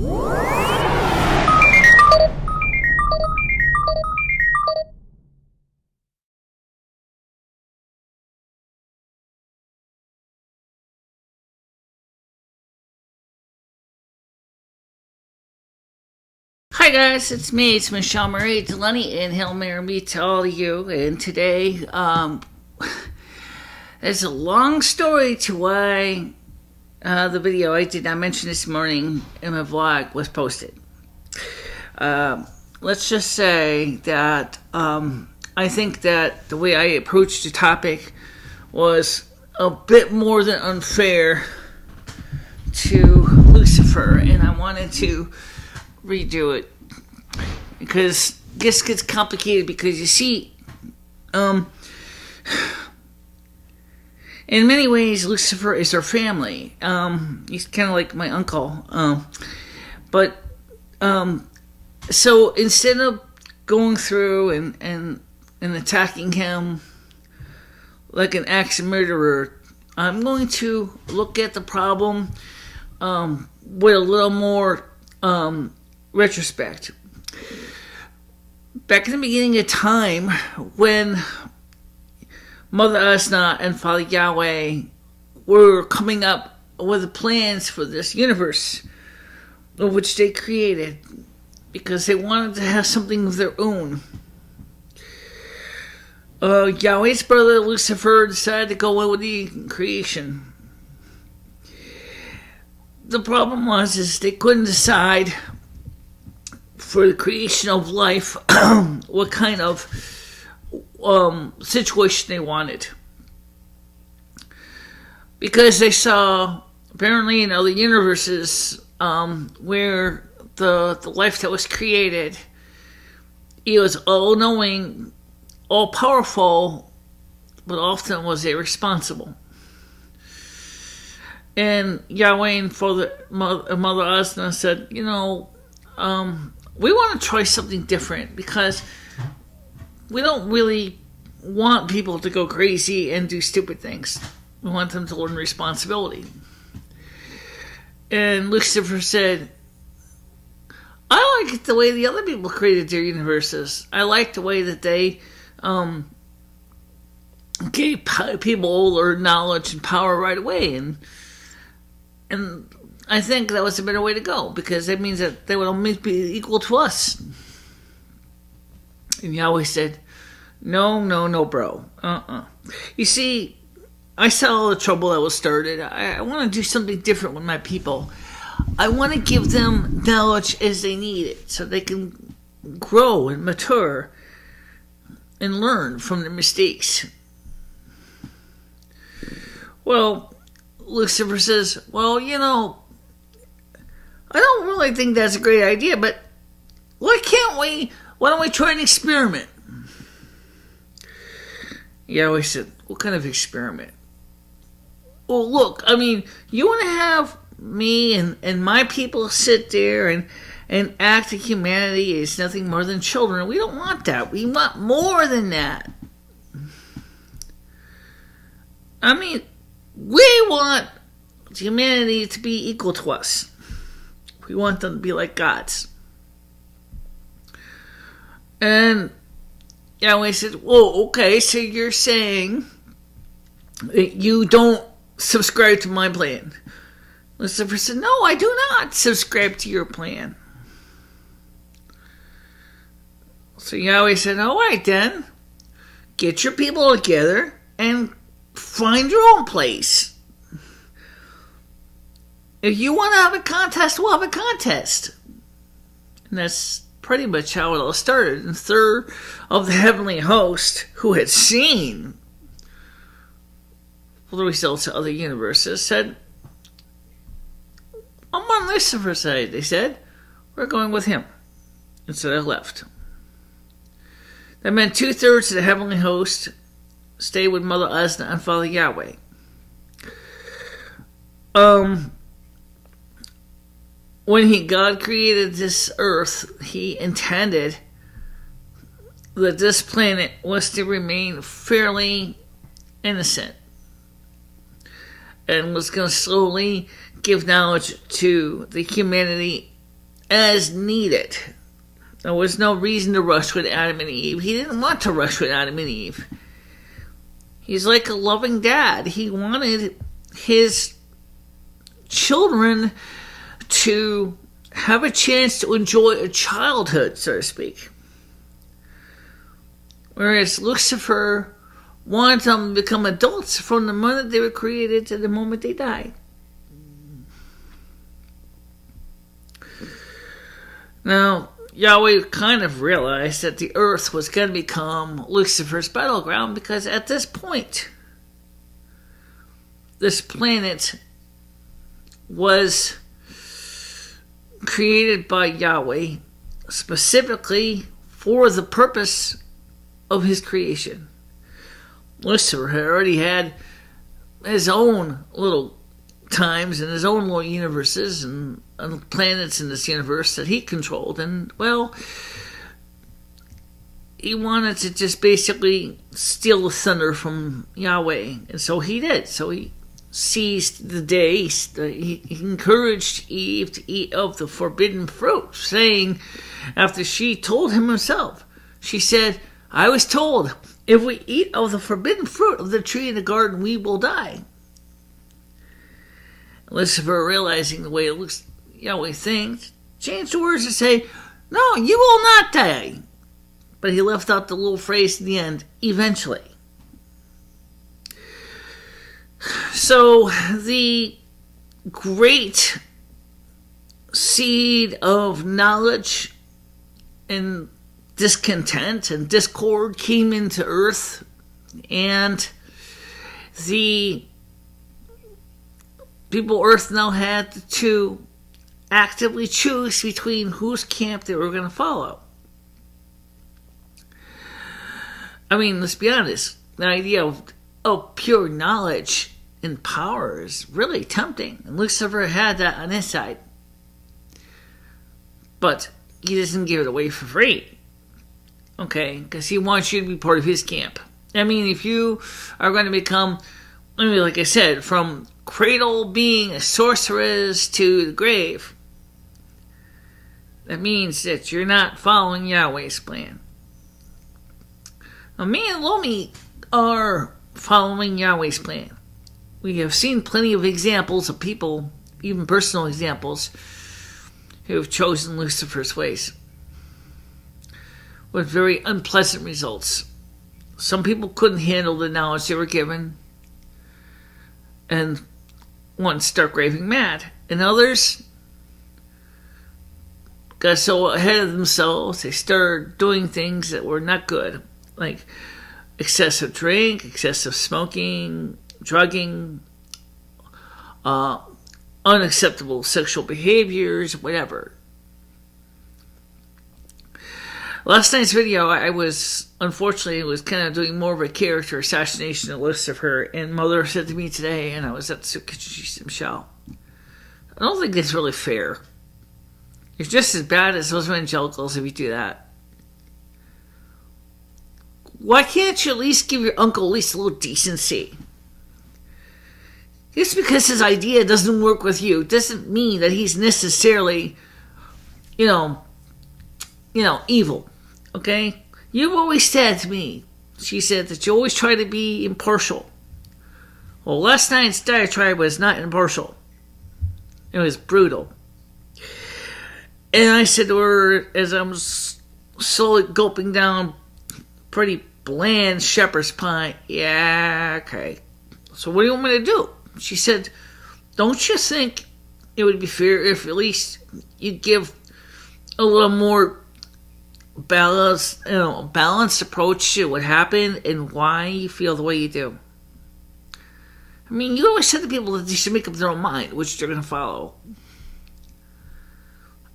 Hi guys, it's me, it's MicheleMarieDalene, and Hail Mary be to all of you. And today, there's a long story to why the video I did not mention this morning in my vlog was posted. Let's just say that I think that the way I approached the topic was a bit more than unfair to Lucifer, and I wanted to redo it because this gets complicated because you see, in many ways Lucifer is our family. He's kind of like my uncle, so instead of going through and attacking him like an axe murderer, I'm going to look at the problem with a little more retrospect. Back in the beginning of time, when Mother Asna and Father Yahweh were coming up with the plans for this universe, which they created, because they wanted to have something of their own. Yahweh's brother Lucifer decided to go in with the creation. The problem was they couldn't decide for the creation of life what kind of situation they wanted, because they saw apparently in other universes where the life that was created, it was all-knowing, all-powerful, but often was irresponsible. And Yahweh and Mother Asna said, we want to try something different, because we don't really want people to go crazy and do stupid things. We want them to learn responsibility. And Lucifer said, I like the way the other people created their universes. I like the way that they gave people their knowledge and power right away. And I think that was a better way to go, because that means that they would always be equal to us. And Yahweh said, no, bro. You see, I saw all the trouble that was started. I want to do something different with my people. I want to give them knowledge as they need it, so they can grow and mature and learn from their mistakes. Well, Lucifer says, I don't really think that's a great idea, but why don't we try an experiment? Yahweh said, what kind of experiment? Well, look, you want to have me and my people sit there and act like humanity is nothing more than children. We don't want that. We want more than that. We want humanity to be equal to us. We want them to be like gods. And Yahweh said, well, okay, so you're saying that you don't subscribe to my plan. Lucifer said, no, I do not subscribe to your plan. So Yahweh said, all right then, get your people together and find your own place. If you want to have a contest, we'll have a contest. And that's pretty much how it all started. And third of the heavenly host, who had seen the results of other universes, said, I'm on Lucifer's side. They said, we're going with him. And so they left. That meant 2/3 of the heavenly host stayed with Mother Asna and Father Yahweh. When God created this earth, he intended that this planet was to remain fairly innocent and was going to slowly give knowledge to the humanity as needed. There was no reason to rush with Adam and Eve. He didn't want to rush with Adam and Eve. He's like a loving dad. He wanted his children to have a chance to enjoy a childhood, so to speak. Whereas Lucifer wanted them to become adults from the moment they were created to the moment they died. Now, Yahweh kind of realized that the earth was going to become Lucifer's battleground because at this point, this planet was created by Yahweh specifically for the purpose of his creation. Lucifer had already had his own little times and his own little universes and planets in this universe that he controlled, and well, he wanted to just basically steal the thunder from Yahweh, and so he did. So he seized the day. He encouraged Eve to eat of the forbidden fruit, saying, after she told him herself, she said, I was told, if we eat of the forbidden fruit of the tree in the garden, we will die. Lucifer, realizing the way Yahweh thinks, changed the words to say, no, you will not die. But he left out the little phrase in the end, eventually. So the great seed of knowledge and discontent and discord came into earth, and the people earth now had to actively choose between whose camp they were going to follow. I mean, let's be honest, the idea of pure knowledge and power is really tempting, and Lucifer had that on his side, but he doesn't give it away for free. Okay, because he wants you to be part of his camp. I mean, if you are going to become, like I said, from cradle being a sorceress to the grave, that means that you're not following Yahweh's plan. Now, me and Lomi are following Yahweh's plan. We have seen plenty of examples of people, even personal examples, who have chosen Lucifer's ways, with very unpleasant results. Some people couldn't handle the knowledge they were given and one stark raving mad, and others got so ahead of themselves they started doing things that were not good, like excessive drink, excessive smoking, drugging, unacceptable sexual behaviors, whatever. Last night's video, I was kind of doing more of a character assassination of Lucifer, and Mother said to me today, and I was at the soup kitchen, she said, Michelle, I don't think that's really fair. You're just as bad as those evangelicals if you do that. Why can't you at least give your uncle at least a little decency? Just because his idea doesn't work with you doesn't mean that he's necessarily, evil. Okay? You've always said to me, she said, that you always try to be impartial. Well, last night's diatribe was not impartial. It was brutal. And I said to her, as I'm slowly gulping down pretty bland shepherd's pie, yeah, okay. So what do you want me to do? She said, don't you think it would be fair if at least you give a little more balanced approach to what happened and why you feel the way you do? I mean, you always said to people that they should make up their own mind, which they're going to follow.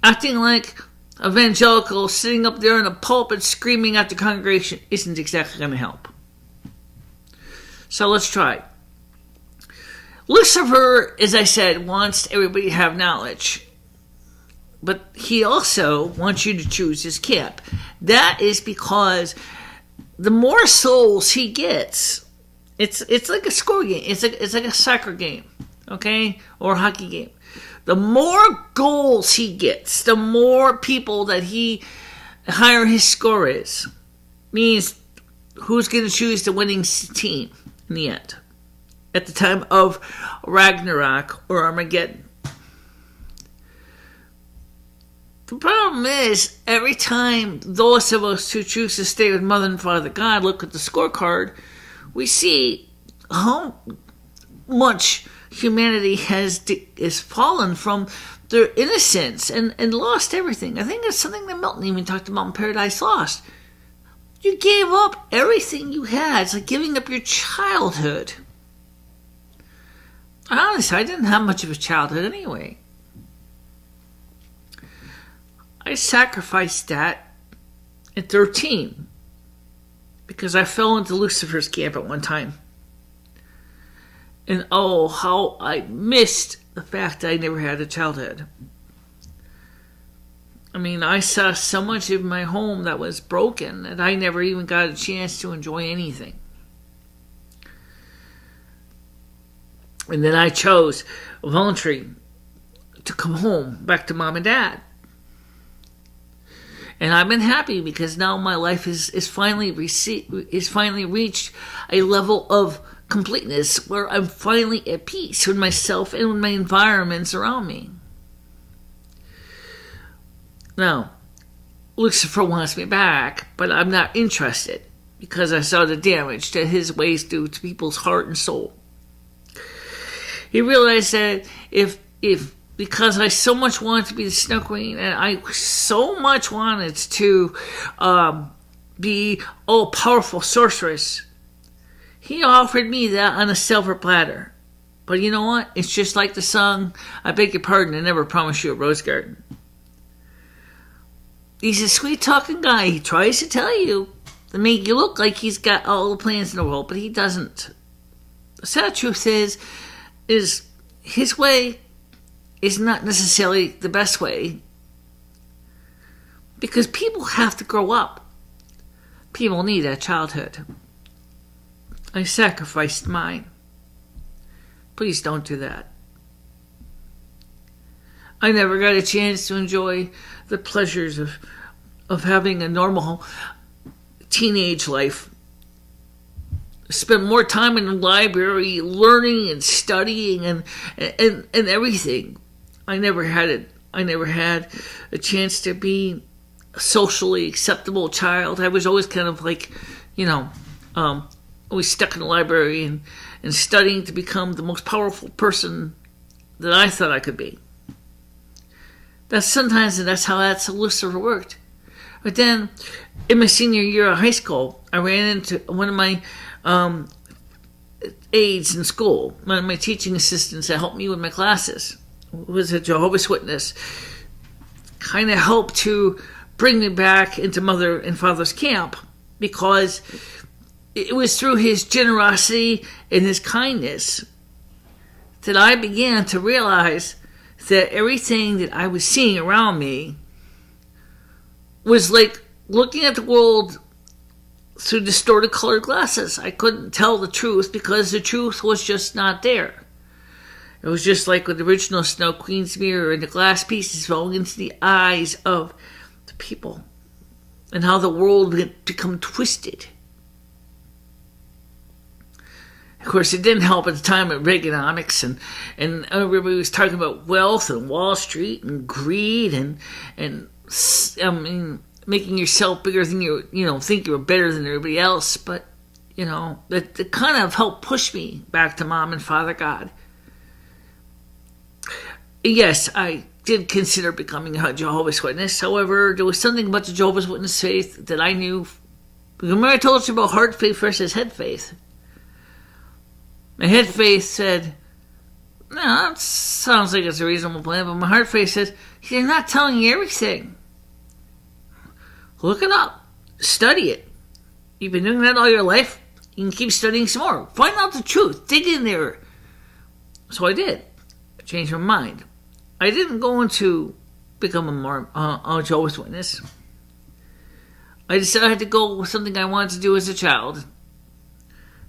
Acting like evangelical sitting up there in a pulpit screaming at the congregation isn't exactly going to help. So let's try. Lucifer, as I said, wants everybody to have knowledge. But he also wants you to choose his camp. That is because the more souls he gets, it's like a score game. It's like a soccer game, okay? Or a hockey game. the more goals he gets, the more people that the higher his score is. Means who's going to choose the winning team in the end at the time of Ragnarok or Armageddon. The problem is, every time those of us who choose to stay with Mother and Father God look at the scorecard, we see how much humanity has fallen from their innocence and lost everything. I think it's something that Milton even talked about in Paradise Lost. You gave up everything you had. It's like giving up your childhood. Honestly, I didn't have much of a childhood anyway. I sacrificed that at 13 because I fell into Lucifer's camp at one time. And oh, how I missed the fact that I never had a childhood. I mean, I saw so much of my home that was broken that I never even got a chance to enjoy anything. And then I chose voluntarily to come home back to Mom and Dad. And I've been happy because now my life is finally reached a level of completeness where I'm finally at peace with myself and with my environments around me. Now, Lucifer wants me back, but I'm not interested because I saw the damage that his ways do to people's heart and soul. He realized that if because I so much wanted to be the Snow Queen, and I so much wanted to be all-powerful sorceress, he offered me that on a silver platter. But you know what? It's just like the song, I beg your pardon, I never promised you a rose garden. He's a sweet-talking guy. He tries to tell you, to make you look like he's got all the plans in the world, but he doesn't. The sad truth is his way is not necessarily the best way because people have to grow up. People need that childhood. I sacrificed mine. Please don't do that. I never got a chance to enjoy the pleasures of having a normal teenage life. Spend more time in the library learning and studying and everything. I never had it. I never had a chance to be a socially acceptable child. I was always kind of like, always stuck in the library and studying to become the most powerful person that I thought I could be. That's how Lucifer worked. But then, in my senior year of high school, I ran into one of my aides in school, one of my teaching assistants that helped me with my classes, was a Jehovah's Witness, kind of helped to bring me back into Mother and Father's camp because it was through his generosity and his kindness that I began to realize that everything that I was seeing around me was like looking at the world through distorted colored glasses. I couldn't tell the truth because the truth was just not there. It was just like with the original Snow Queen's mirror and the glass pieces falling into the eyes of the people and how the world had become twisted. Of course, it didn't help at the time of Reaganomics and everybody was talking about wealth and Wall Street and greed and making yourself bigger than you think you were better than everybody else. But, that kind of helped push me back to Mom and Father God. Yes, I did consider becoming a Jehovah's Witness. However, there was something about the Jehovah's Witness faith that I knew. Remember I told you about heart faith versus head faith? My head faith said, no, that sounds like it's a reasonable plan, but my heart faith says, they're not telling you everything. Look it up. Study it. You've been doing that all your life. You can keep studying some more. Find out the truth. Dig in there. So I did. I changed my mind. I didn't go into become a Jehovah's Witness. I decided to go with something I wanted to do as a child.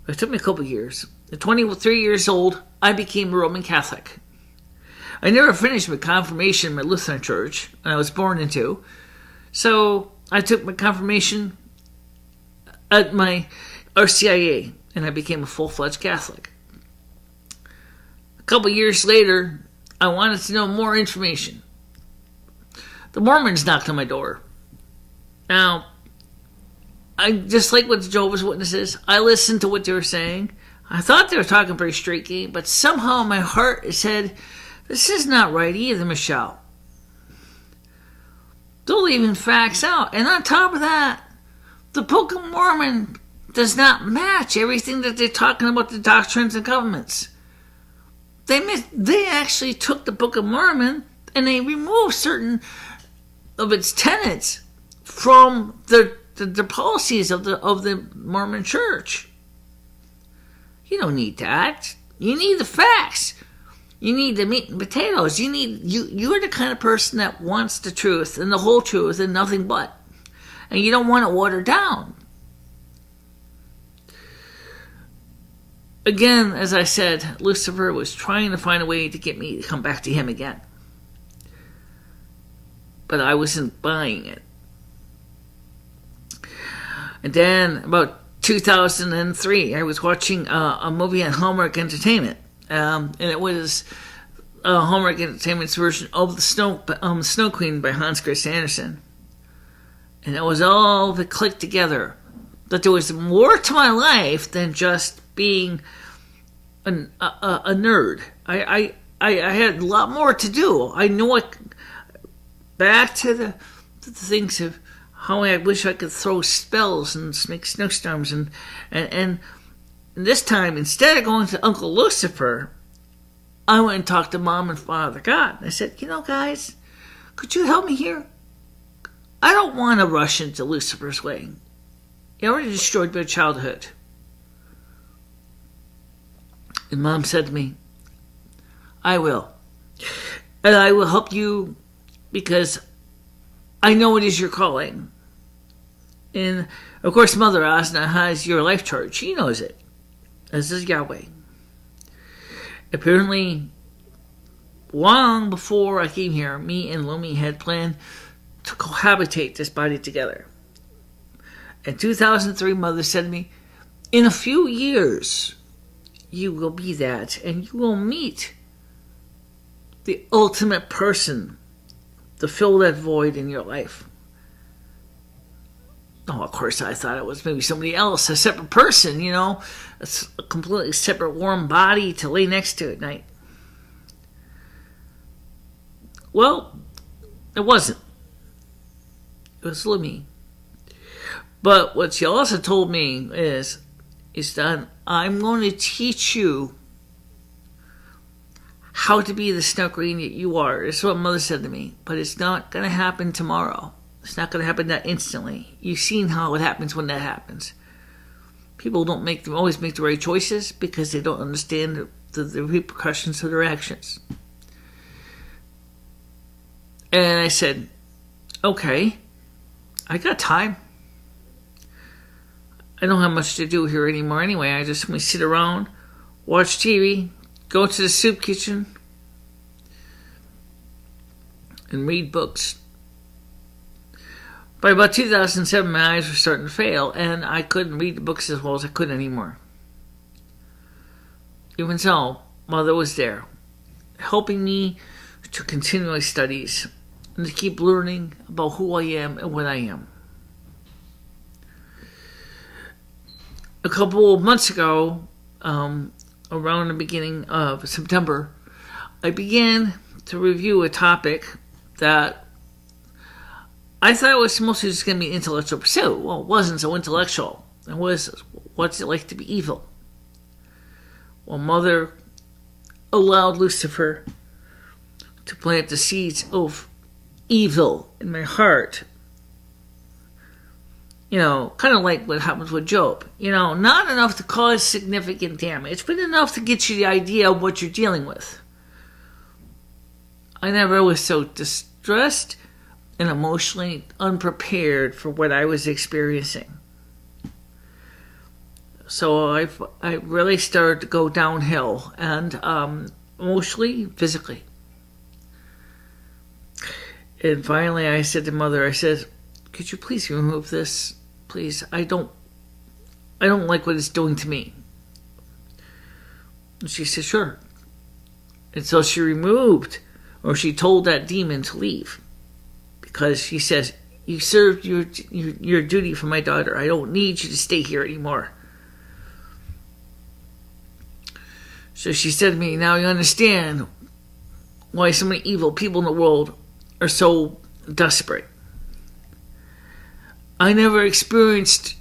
It took me a couple years. At 23 years old, I became a Roman Catholic. I never finished my confirmation in my Lutheran church I was born into. So I took my confirmation at my RCIA, and I became a full-fledged Catholic. A couple years later, I wanted to know more information. The Mormons knocked on my door. Now, I just like with the Jehovah's Witnesses, I listened to what they were saying. I thought they were talking pretty straight game, but somehow my heart said, this is not right either, Michelle. They're leaving facts out. And on top of that, the Book of Mormon does not match everything that they're talking about the doctrines and governments. They actually took the Book of Mormon and they removed certain of its tenets from the policies of the Mormon Church. You don't need that. You need the facts. You need the meat and potatoes. You're the kind of person that wants the truth and the whole truth and nothing but. And you don't want it watered down. Again, as I said, Lucifer was trying to find a way to get me to come back to him again. But I wasn't buying it. And then, about 2003, I was watching a movie on Hallmark Entertainment. And it was Hallmark Entertainment's version of the Snow Queen by Hans Christian Andersen. And it was all that clicked together. That there was more to my life than just being a nerd. I had a lot more to do. I know back to the things of how I wish I could throw spells and make snowstorms. And this time, instead of going to Uncle Lucifer, I went and talked to Mom and Father God. I said, guys, could you help me here? I don't want to rush into Lucifer's way. He already destroyed my childhood. And Mom said to me, I will. And I will help you because I know it is your calling. And, of course, Mother Asna has your life chart. She knows it. This is Yahweh. Apparently, long before I came here, me and Lomi had planned to cohabitate this body together. In 2003, Mother said to me, in a few years, you will be that, and you will meet the ultimate person to fill that void in your life. Oh, of course, I thought it was maybe somebody else, a separate person, a completely separate warm body to lay next to at night. Well, it wasn't. It was Lumi. But what she also told me is that I'm going to teach you how to be the Snow Queen that you are. This is what Mother said to me. But it's not going to happen tomorrow. It's not going to happen that instantly. You've seen how it happens when that happens. People don't always make the right choices because they don't understand the repercussions of their actions. And I said, okay, I got time. I don't have much to do here anymore anyway. I just want to sit around, watch TV, go to the soup kitchen, and read books. By about 2007, my eyes were starting to fail, and I couldn't read the books as well as I could anymore. Even so, Mother was there, helping me to continue my studies and to keep learning about who I am and what I am. A couple of months ago, around the beginning of September, I began to review a topic that I thought was mostly just going to be an intellectual pursuit. Well, it wasn't so intellectual. It was, what's it like to be evil? Well, Mother allowed Lucifer to plant the seeds of evil in my heart. Kind of like what happens with Job. Not enough to cause significant damage, but enough to get you the idea of what you're dealing with. I never was so distressed and emotionally unprepared for what I was experiencing. So I really started to go downhill, and emotionally, physically. And finally I said to Mother, I said, could you please remove this? Please, I don't like what it's doing to me. And she said, sure. And so she removed, or she told that demon to leave. Because she says, you served your duty for my daughter. I don't need you to stay here anymore. So she said to me, now you understand why so many evil people in the world are so desperate. I never experienced,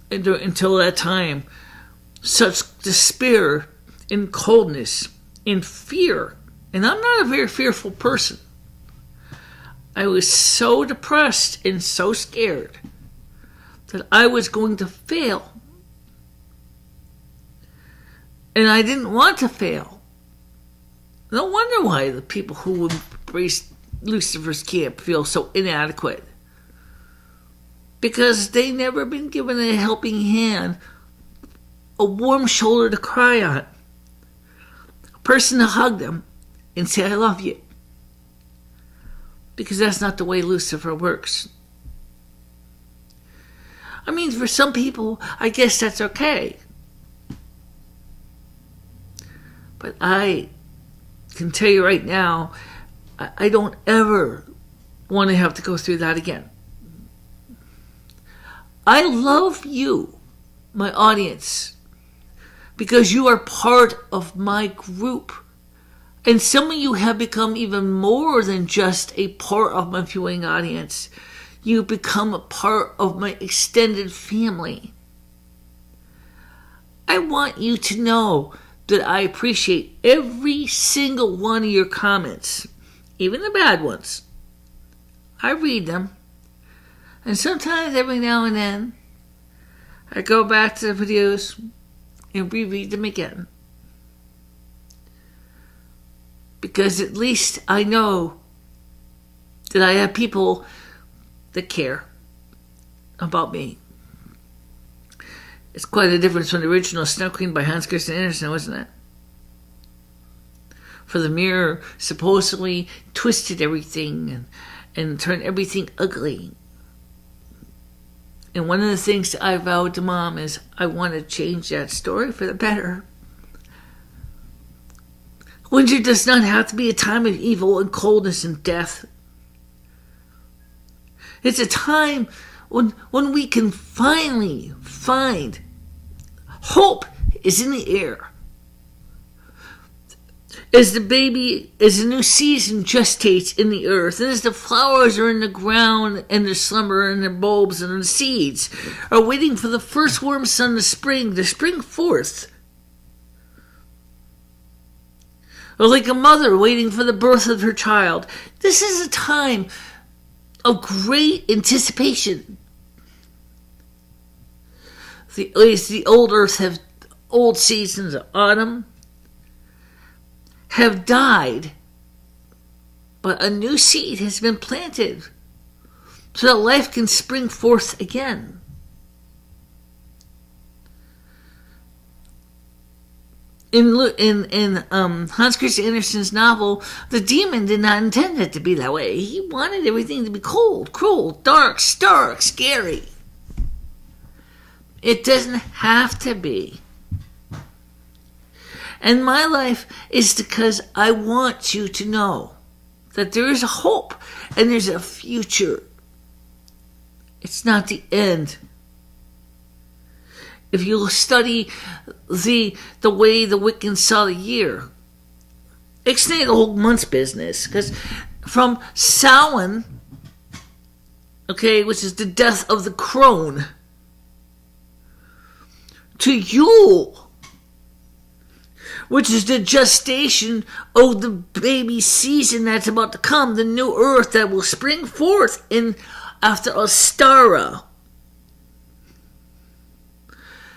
until that time, such despair and coldness and fear. And I'm not a very fearful person. I was so depressed and so scared that I was going to fail. And I didn't want to fail. No wonder why the people who embrace Lucifer's camp feel so inadequate. Because they never been given a helping hand, a warm shoulder to cry on, a person to hug them and say, I love you. Because that's not the way Lucifer works. I mean, for some people, I guess that's okay. But I can tell you right now, I don't ever want to have to go through that again. I love you, my audience, because you are part of my group. And some of you have become even more than just a part of my viewing audience. You become a part of my extended family. I want you to know that I appreciate every single one of your comments, even the bad ones. I read them. And sometimes, every now and then, I go back to the videos and reread them again. Because at least I know that I have people that care about me. It's quite a difference from the original Snow Queen by Hans Christian Andersen, wasn't it? For the mirror supposedly twisted everything and turned everything ugly. And one of the things that I vowed to Mom is I want to change that story for the better. Winter does not have to be a time of evil and coldness and death. It's a time when we can finally find hope is in the air. As the new season gestates in the earth, and as the flowers are in the ground and their slumber and their bulbs and the seeds are waiting for the first warm sun to spring forth. Or like a mother waiting for the birth of her child. This is a time of great anticipation. The old earth old seasons of autumn have died, but a new seed has been planted so that life can spring forth again. In Hans Christian Andersen's novel, the demon did not intend it to be that way. He wanted everything to be cold, cruel, dark, stark, scary. It doesn't have to be. And my life is because I want you to know that there is a hope and there's a future. It's not the end. If you study the way the Wiccans saw the year, explain the whole month's business. Because from Samhain, which is the death of the crone, to Yule, which is the gestation of the baby season that's about to come, the new earth that will spring forth after Ostara.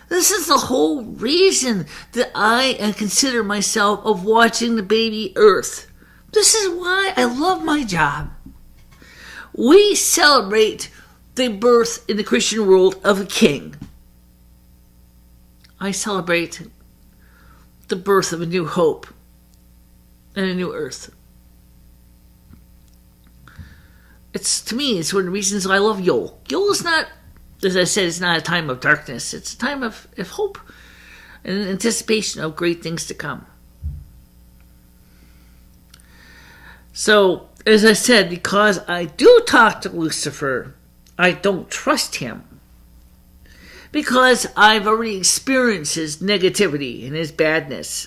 This is the whole reason that I consider myself of watching the baby earth. This is why I love my job. We celebrate the birth in the Christian world of a king. I celebrate the birth of a new hope and a new earth. to me, it's one of the reasons I love Yule. Yule is not, as I said, it's not a time of darkness. It's a time of hope and anticipation of great things to come. So, as I said, because I do talk to Lucifer, I don't trust him. Because I've already experienced his negativity and his badness.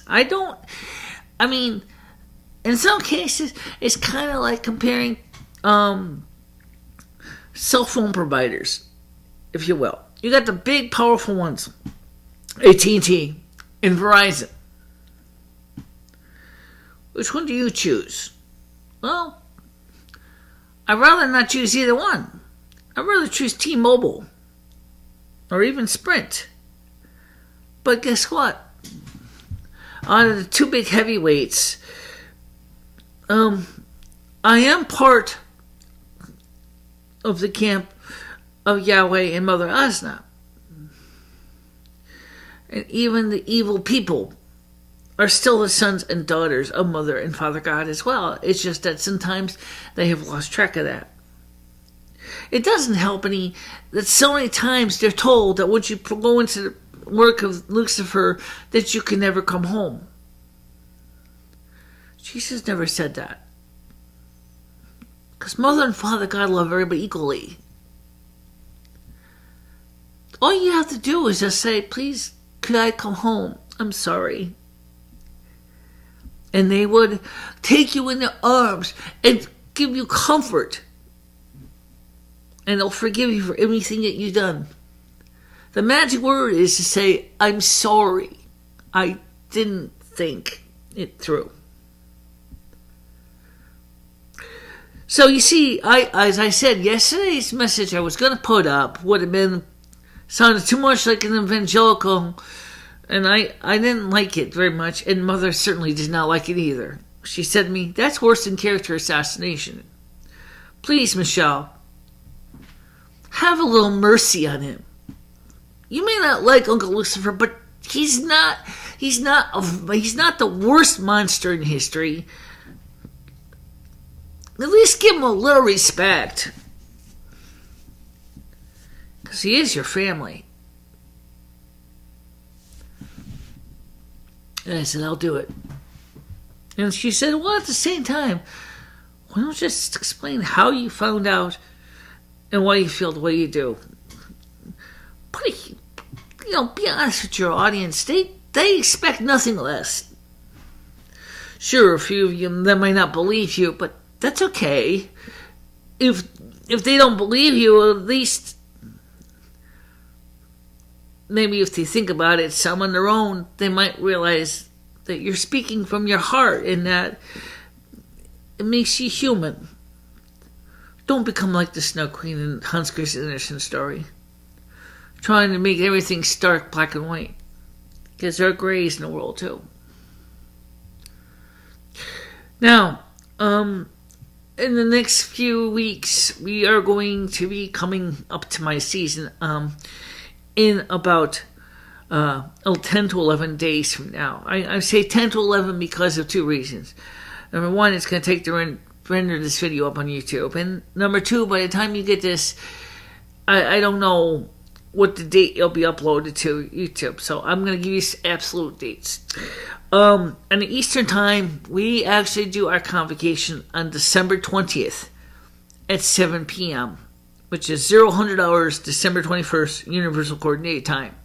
In some cases, it's kind of like comparing cell phone providers, if you will. You got the big, powerful ones, AT&T and Verizon. Which one do you choose? Well, I'd rather not choose either one. I'd rather choose T-Mobile or even Sprint. But guess what? Out of the two big heavyweights, I am part of the camp of Yahweh and Mother Asna. And even the evil people are still the sons and daughters of Mother and Father God as well. It's just that sometimes they have lost track of that. It doesn't help any that so many times they're told that once you go into the work of Lucifer, that you can never come home. Jesus never said that. Because Mother and Father God love everybody equally. All you have to do is just say, please, could I come home? I'm sorry. And they would take you in their arms and give you comfort. And they'll forgive you for everything that you've done. The magic word is to say, I'm sorry. I didn't think it through. So you see, as I said, yesterday's message I was going to put up would have sounded too much like an evangelical, and I didn't like it very much, and Mother certainly did not like it either. She said to me, that's worse than character assassination. Please, Michelle, have a little mercy on him. You may not like Uncle Lucifer, but he's not the worst monster in history. At least give him a little respect. Because he is your family. And I said, I'll do it. And she said, well, at the same time, why don't you just explain how you found out and why you feel the way you do? Be honest with your audience. They expect nothing less. Sure, a few of them might not believe you, but that's okay. If they don't believe you, at least maybe if they think about it some on their own, they might realize that you're speaking from your heart and that it makes you human. Don't become like the Snow Queen in Hans Christian Andersen story, trying to make everything stark black and white, because there are grays in the world too. Now, in the next few weeks, we are going to be coming up to my season in about 10 to 11 days from now. I say 10 to 11 because of two reasons. Number one, it's going to take to render this video up on YouTube. And number two, by the time you get this, I don't know what the date it'll be uploaded to YouTube. So I'm going to give you absolute dates. On the Eastern time, we actually do our convocation on December 20th at 7 p.m., which is 00 hours, December 21st, Universal Coordinated Time.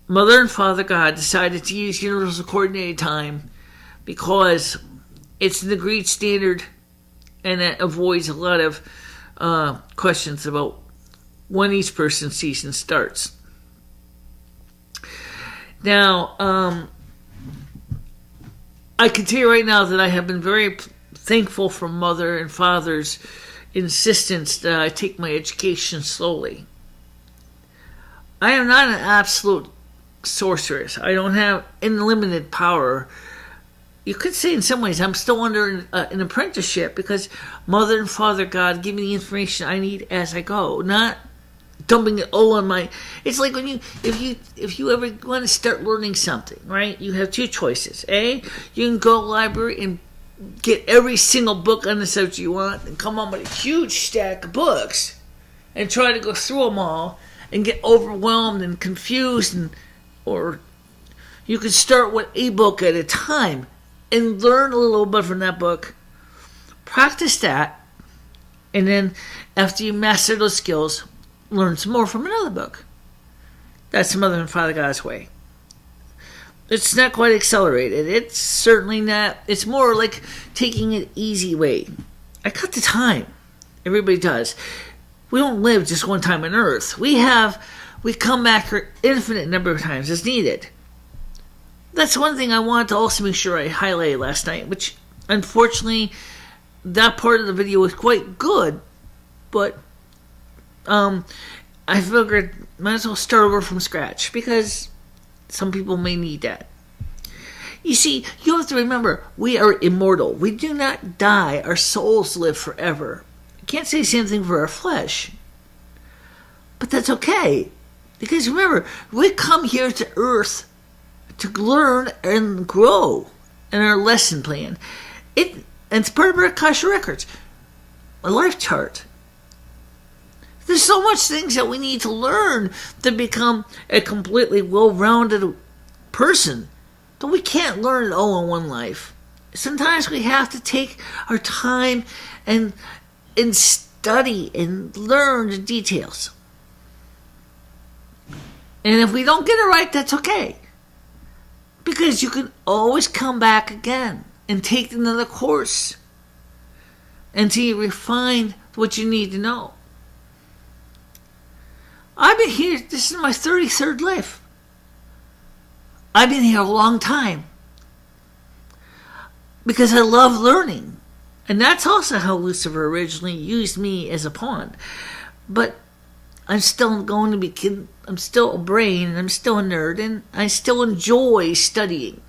Mother and Father God decided to use Universal Coordinated Time because it's an agreed standard and it avoids a lot of questions about when each person's season starts. Now, I can tell you right now that I have been very thankful for Mother and Father's insistence that I take my education slowly. I am not an absolute sorceress. I don't have unlimited power. You could say in some ways I'm still under an apprenticeship because Mother and Father God give me the information I need as I go, not dumping it all on my... It's like when if you ever want to start learning something, right? You have two choices. A, you can go to the library and get every single book on the subject you want and come on with a huge stack of books and try to go through them all and get overwhelmed and confused, or you can start with a book at a time and learn a little bit from that book, practice that, and then after you master those skills, learn some more from another book. That's the Mother and Father God's way. It's not quite accelerated. It's certainly not. It's more like taking an easy way. I got the time. Everybody does. We don't live just one time on Earth. We come back an infinite number of times as needed. That's one thing I wanted to also make sure I highlighted last night, which unfortunately that part of the video was quite good, but I figured might as well start over from scratch because some people may need that. You see, you have to remember, we are immortal. We do not die. Our souls live forever. I can't say the same thing for our flesh. But that's okay. Because remember, we come here to Earth to learn and grow in our lesson plan. And it's part of our Akasha records. A life chart. There's so much things that we need to learn to become a completely well-rounded person. But we can't learn it all in one life. Sometimes we have to take our time and study and learn the details. And if we don't get it right, that's okay. Because you can always come back again and take another course until you refine what you need to know. I've been here, this is my 33rd life. I've been here a long time. Because I love learning. And that's also how Lucifer originally used me as a pawn. But I'm still going to be I'm still a brain, and I'm still a nerd, and I still enjoy studying.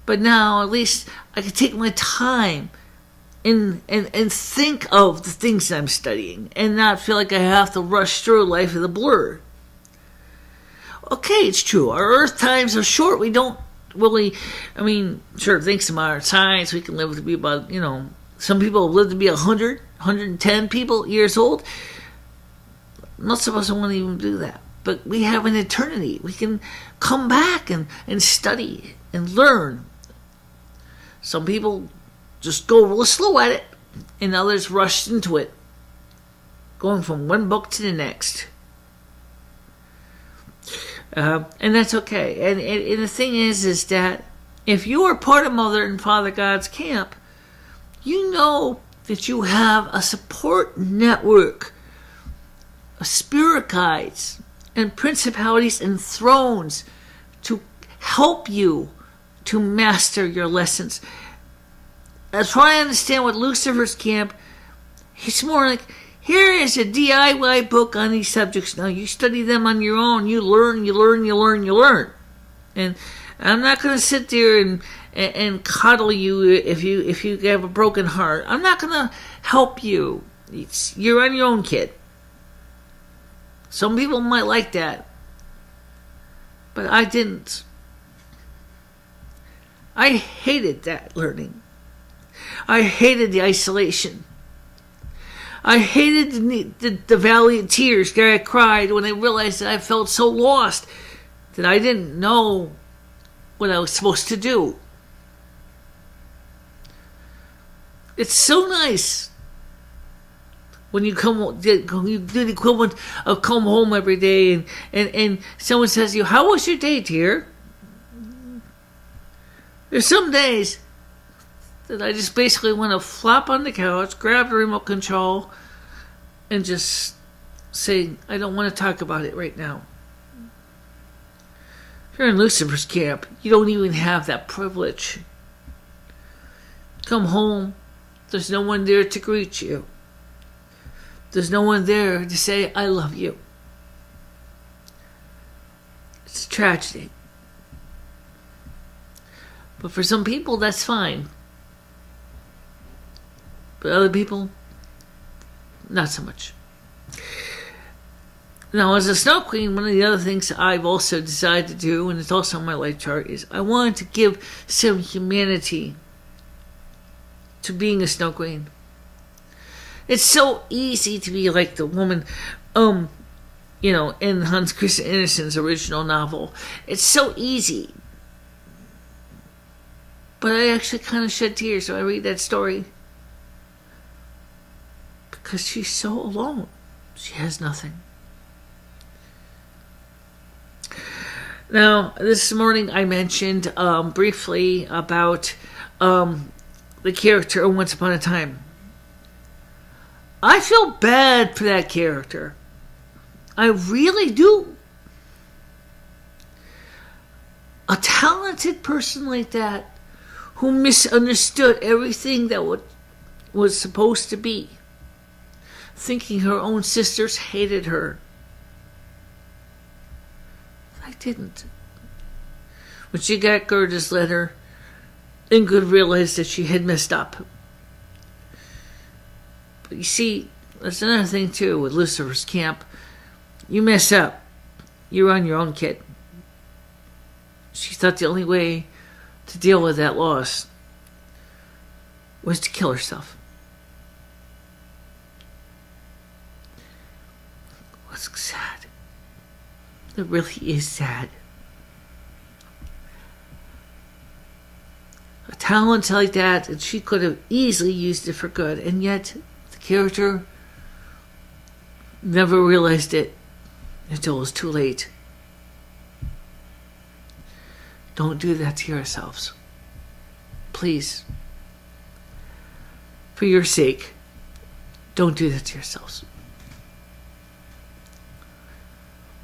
But now at least I can take my time and think of the things I'm studying and not feel like I have to rush through life with a blur. Okay, it's true. Our Earth times are short. We don't really, sure, thanks to modern science, we can live to be about, some people live to be 100, 110 years old. Most of us don't want to even do that. But we have an eternity. We can come back and study and learn. Some people just go real slow at it, and others rush into it, going from one book to the next. And that's okay. And the thing is that if you are part of Mother and Father God's camp, you know that you have a support network of spirit guides and principalities and thrones to help you to master your lessons. As far as I understand what Lucifer's camp, it's more like, here is a DIY book on these subjects. Now you study them on your own. You learn. And I'm not going to sit there and coddle you if you have a broken heart. I'm not going to help you. You're on your own, kid. Some people might like that, but I didn't. I hated that learning. I hated the isolation. I hated the valley of tears that I cried when I realized that I felt so lost that I didn't know what I was supposed to do. It's so nice when you do the equivalent of come home every day and someone says to you, how was your day, dear? There's some days that I just basically want to flop on the couch, grab the remote control, and just say, I don't want to talk about it right now. If you're in Lucifer's camp, you don't even have that privilege. Come home, there's no one there to greet you. There's no one there to say, I love you. It's a tragedy. But for some people, that's fine. But other people, not so much. Now, as a Snow Queen, one of the other things I've also decided to do, and it's also on my life chart, is I wanted to give some humanity to being a Snow Queen. It's so easy to be like the woman, in Hans Christian Andersen's original novel. It's so easy. But I actually kind of shed tears when I read that story. Because she's so alone. She has nothing. Now, this morning I mentioned briefly about the character of Once Upon a Time. I feel bad for that character. I really do. A talented person like that, who misunderstood everything that was supposed to be, thinking her own sisters hated her. I didn't. When she got Gerda's letter, Ingrid realized that she had messed up. But you see, that's another thing too with Lucifer's camp. You mess up, you're on your own, kid. She thought the only way to deal with that loss was to kill herself. What's sad? It really is sad. A talent like that, and she could have easily used it for good, and yet the character never realized it until it was too late. Don't do that to yourselves. Please. For your sake, don't do that to yourselves.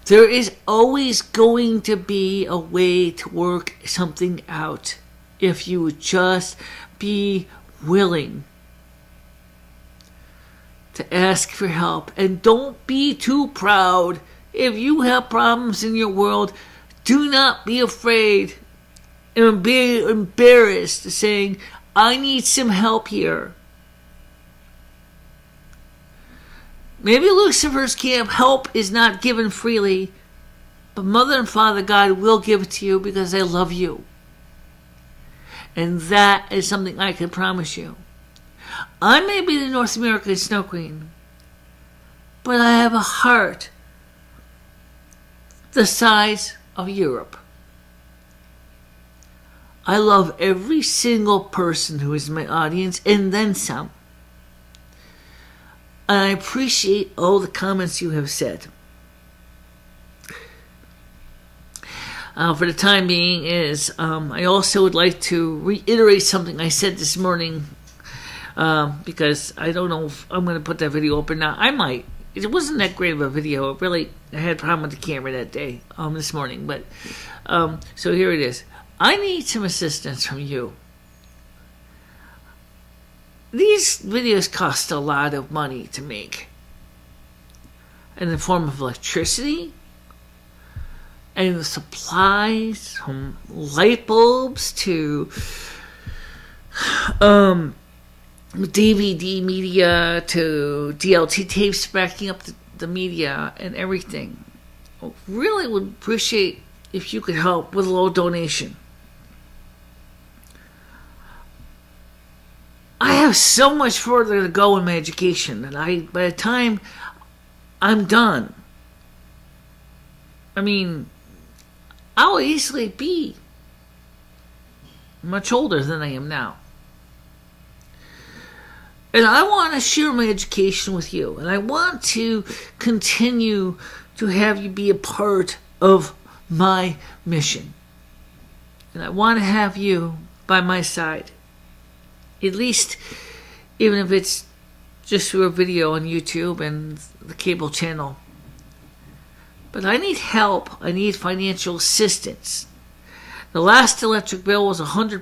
There is always going to be a way to work something out if you would just be willing to ask for help. And don't be too proud. If you have problems in your world, do not be afraid and be embarrassed saying, I need some help here. Maybe Lucifer's camp help is not given freely, but Mother and Father God will give it to you because they love you. And that is something I can promise you. I may be the North American Snow Queen, but I have a heart the size of Europe. I love every single person who is my audience and then some. And I appreciate all the comments you have said. For the time being I also would like to reiterate something I said this morning, because I don't know if I'm going to put that video up or not. I might. It wasn't that great of a video. I had a problem with the camera that day, this morning. But so here it is. I need some assistance from you. These videos cost a lot of money to make, in the form of electricity and the supplies, from light bulbs to DVD media to DLT tapes backing up the media and everything. I really would appreciate if you could help with a little donation. I have so much further to go in my education, and by the time I'm done, I'll easily be much older than I am now. And I want to share my education with you, and I want to continue to have you be a part of my mission. And I want to have you by my side. At least, even if it's just through a video on YouTube and the cable channel. But I need help. I need financial assistance. The last electric bill was $100+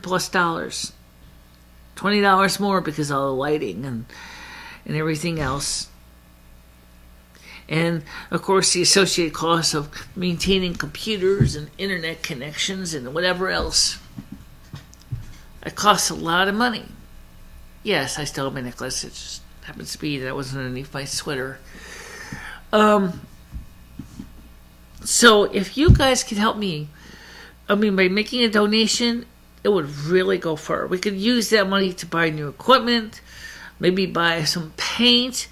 $20 more because of the lighting and everything else. And, of course, the associated costs of maintaining computers and internet connections and whatever else. It costs a lot of money. Yes, I still have my necklace. It just happens to be that it wasn't underneath my sweater. So if you guys could help me, by making a donation, it would really go far. We could use that money to buy new equipment, maybe buy some paint,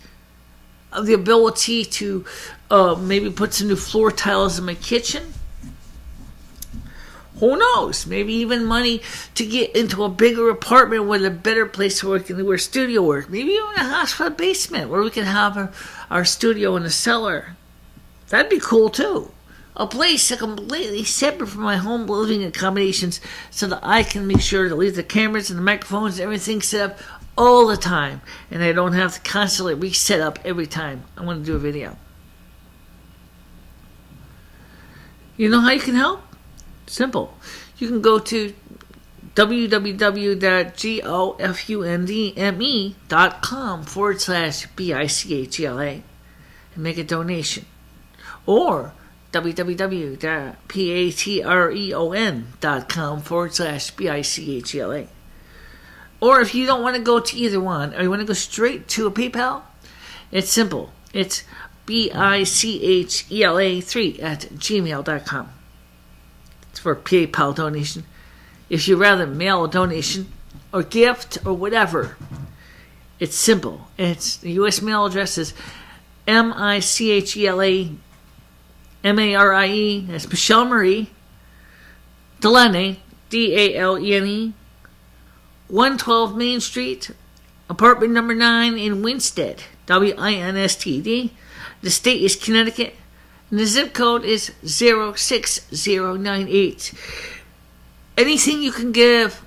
the ability to maybe put some new floor tiles in my kitchen. Who knows? Maybe even money to get into a bigger apartment with a better place to work and where studio work. Maybe even a house for a basement where we can have our studio in the cellar. That'd be cool too. A place completely separate from my home living accommodations so that I can make sure to leave the cameras and the microphones and everything set up all the time. And I don't have to constantly reset up every time I want to do a video. You know how you can help? Simple. You can go to www.gofundme.com/BICHELA and make a donation. Or www.patreon.com/BICHELA. Or if you don't want to go to either one, or you want to go straight to a PayPal, it's simple. It's BICHELA3@gmail.com. It's for PayPal donation. If you'd rather mail a donation or gift or whatever, it's simple. It's the U.S. mail address is MicheleMarie, that's MicheleMarieDalene, DALENE, 112 Main Street, apartment number 9 in Winstead, WINSTD. The state is Connecticut, and the zip code is 06098. Anything you can give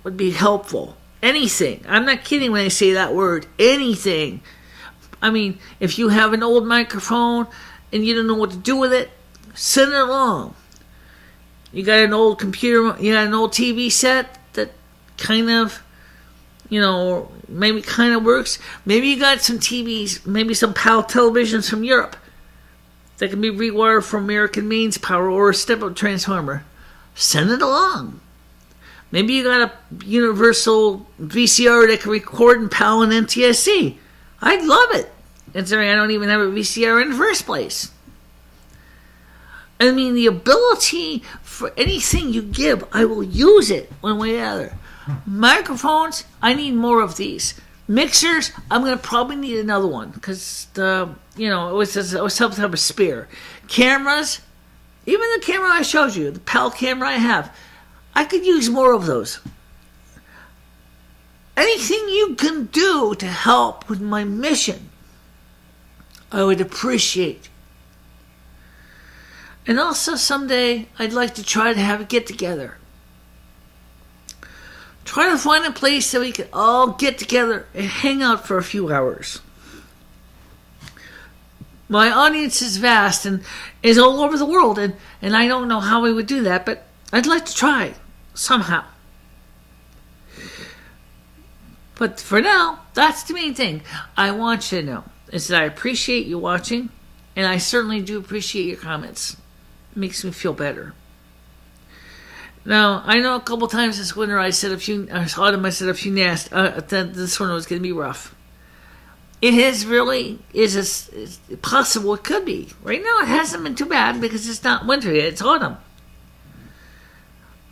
would be helpful. Anything. I'm not kidding when I say that word. Anything. I mean, if you have an old microphone and you don't know what to do with it, send it along. You got an old computer, you got an old TV set that kind of, maybe kind of works. Maybe you got some TVs, maybe some PAL televisions from Europe that can be rewired from American mains power or a step-up transformer. Send it along. Maybe you got a universal VCR that can record in PAL and NTSC. I'd love it, considering I don't even have a VCR in the first place. I mean, the ability for anything you give, I will use it one way or the other. Microphones, I need more of these. Mixers, I'm going to probably need another one because it always helps to have a spare. Cameras, even the camera I showed you, the PAL camera I have, I could use more of those. Anything you can do to help with my mission, I would appreciate. And also someday, I'd like to try to have a get-together. Try to find a place that we can all get together and hang out for a few hours. My audience is vast and is all over the world, and I don't know how we would do that, but I'd like to try somehow. But for now, that's the main thing I want you to know, is that I appreciate you watching, and I certainly do appreciate your comments. It makes me feel better. Now, I know a couple times this winter I said a few nasts, that this one was going to be rough. It is possible it could be. Right now it hasn't been too bad because it's not winter yet, it's autumn.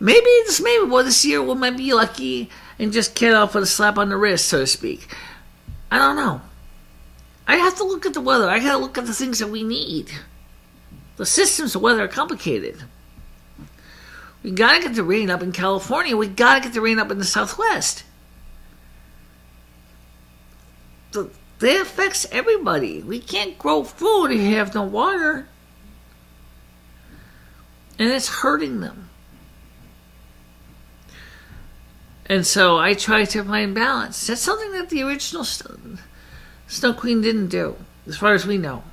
Maybe this year we might be lucky and just get off with a slap on the wrist, so to speak. I don't know. I have to look at the weather. I got to look at the things that we need. The systems of weather are complicated. We got to get the rain up in California. We got to get the rain up in the Southwest. That affects everybody. We can't grow food if you have no water. And it's hurting them. And so I try to find balance. That's something that the original Snow Queen didn't do, as far as we know.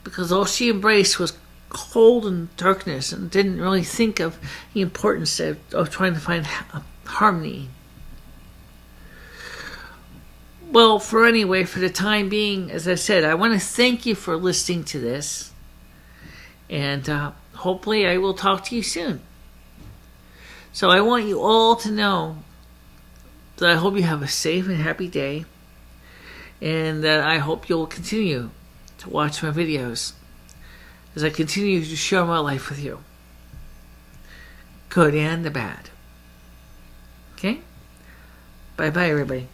Because all she embraced was cold and darkness and didn't really think of the importance of trying to find harmony. Well, for the time being, as I said, I want to thank you for listening to this. And hopefully I will talk to you soon. So I want you all to know that I hope you have a safe and happy day. And that I hope you'll continue to watch my videos as I continue to share my life with you. good and the bad. Okay? Bye-bye, everybody.